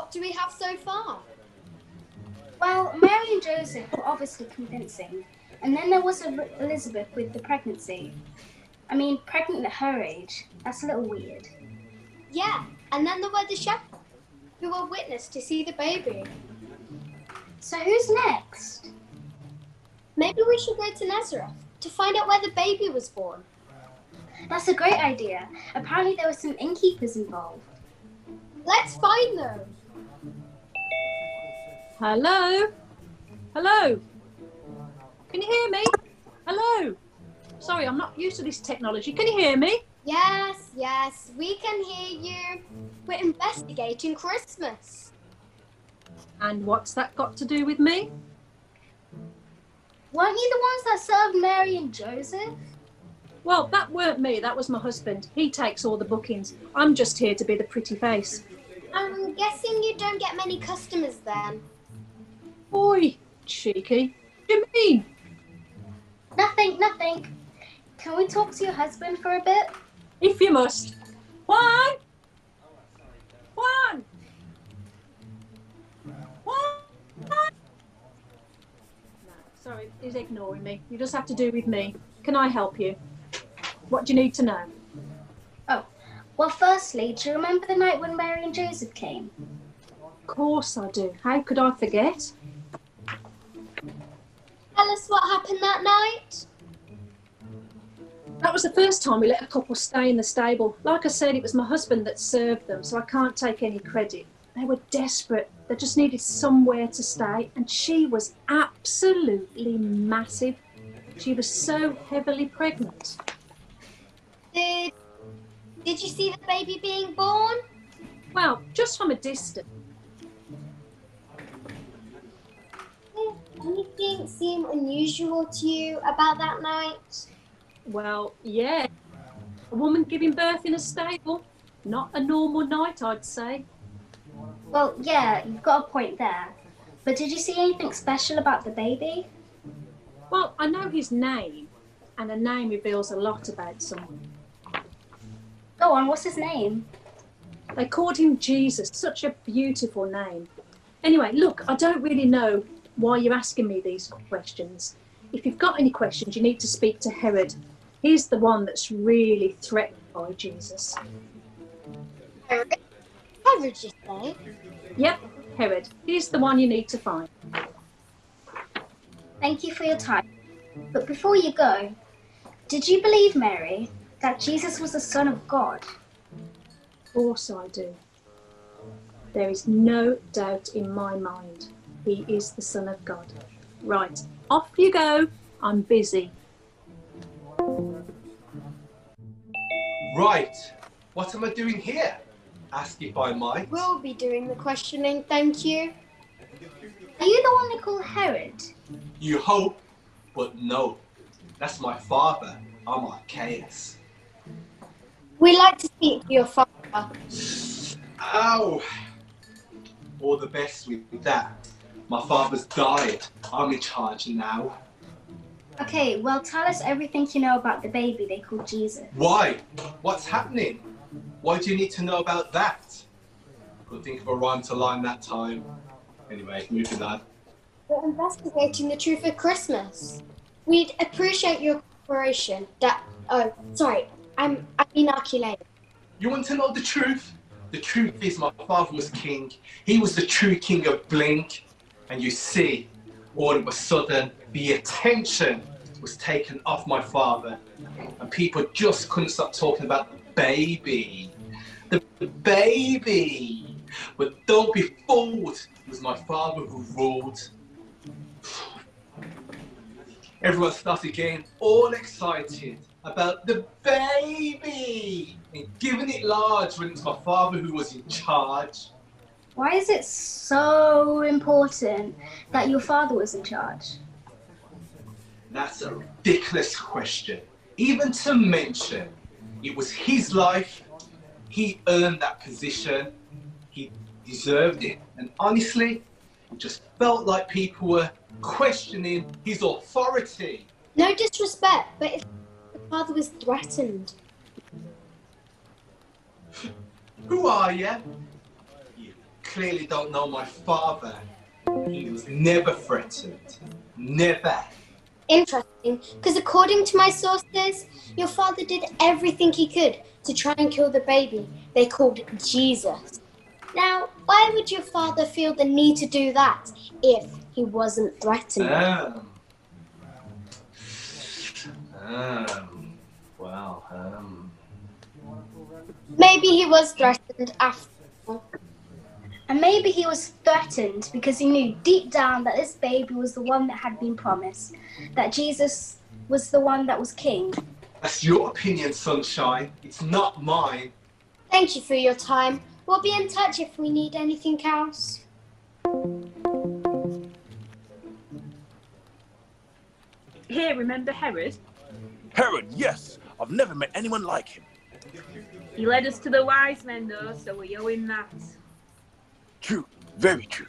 what do we have so far? Well, Mary and Joseph were obviously convincing. And then there was Elizabeth with the pregnancy. I mean, pregnant at her age, that's a little weird. Yeah, and then there were the shepherds who were witness to see the baby. So who's next? Maybe we should go to Nazareth to find out where the baby was born. That's a great idea. Apparently there were some innkeepers involved. Let's find them. Hello? Hello? Can you hear me? Hello? Sorry, I'm not used to this technology. Can you hear me? Yes, we can hear you. We're investigating Christmas. And what's that got to do with me? Weren't you the ones that served Mary and Joseph? Well, that weren't me. That was my husband. He takes all the bookings. I'm just here to be the pretty face. I'm guessing you don't get many customers then. Oi, cheeky. What do you mean? Nothing. Can we talk to your husband for a bit? If you must. Juan! Juan! Juan! No, sorry, he's ignoring me. You just have to do with me. Can I help you? What do you need to know? Oh, well, firstly, do you remember the night when Mary and Joseph came? Of course I do. How could I forget? Tell us what happened that night. That was the first time we let a couple stay in the stable. Like I said, it was my husband that served them, so I can't take any credit. They were desperate. They just needed somewhere to stay, and she was absolutely massive. She was so heavily pregnant. Did you see the baby being born? Well, just from a distance. Did anything seem unusual to you about that night? Well, yeah. A woman giving birth in a stable. Not a normal night, I'd say. Well, yeah, you've got a point there. But did you see anything special about the baby? Well, I know his name, and a name reveals a lot about someone. Go on, what's his name? They called him Jesus, such a beautiful name. Anyway, look, I don't really know why you're asking me these questions. If you've got any questions, you need to speak to Herod. He's the one that's really threatened by Jesus. Herod? Herod, you say? Yep, Herod. He's the one you need to find. Thank you for your time. But before you go, did you believe, Mary, that Jesus was the Son of God? Of course I do. There is no doubt in my mind. He is the Son of God. Right, off you go. I'm busy. Right, what am I doing here? Ask if I might. We'll be doing the questioning, thank you. Are you the one they call Herod? You hope, but no. That's my father. I'm Archaeus. We like to speak to your father. Ow! All the best with that. My father's died. I'm in charge now. Okay, well, tell us everything you know about the baby they call Jesus. Why? What's happening? Why do you need to know about that? Couldn't think of a rhyme to line that time. Anyway, moving on. We're investigating the truth of Christmas. We'd appreciate your cooperation. I'm inoculated. You want to know the truth? The truth is my father was king. He was the true king of Blink. And you see, all of a sudden, the attention was taken off my father. And people just couldn't stop talking about the baby. The baby! But don't be fooled, it was my father who ruled. Everyone started getting all excited about the baby and giving it large when it's my father who was in charge. Why is it so important that your father was in charge? That's a ridiculous question. Even to mention, it was his life. He earned that position. He deserved it. And honestly, it just felt like people were questioning his authority. No disrespect, but if the father was threatened. Who are you? You clearly don't know my father. He was never threatened. Never. Interesting, because according to my sources, your father did everything he could to try and kill the baby they called Jesus. Now, why would your father feel the need to do that if he wasn't threatened? Um, um, well, um, Maybe he was threatened after all. And maybe he was threatened because he knew deep down that this baby was the one that had been promised, that Jesus was the one that was king. that's your opinion, Sunshine. It's not mine. Thank you for your time. We'll be in touch if we need anything else. Here, remember Herod? Herod, yes. I've never met anyone like him. He led us to the wise men, though, so we owe him that. True, very true.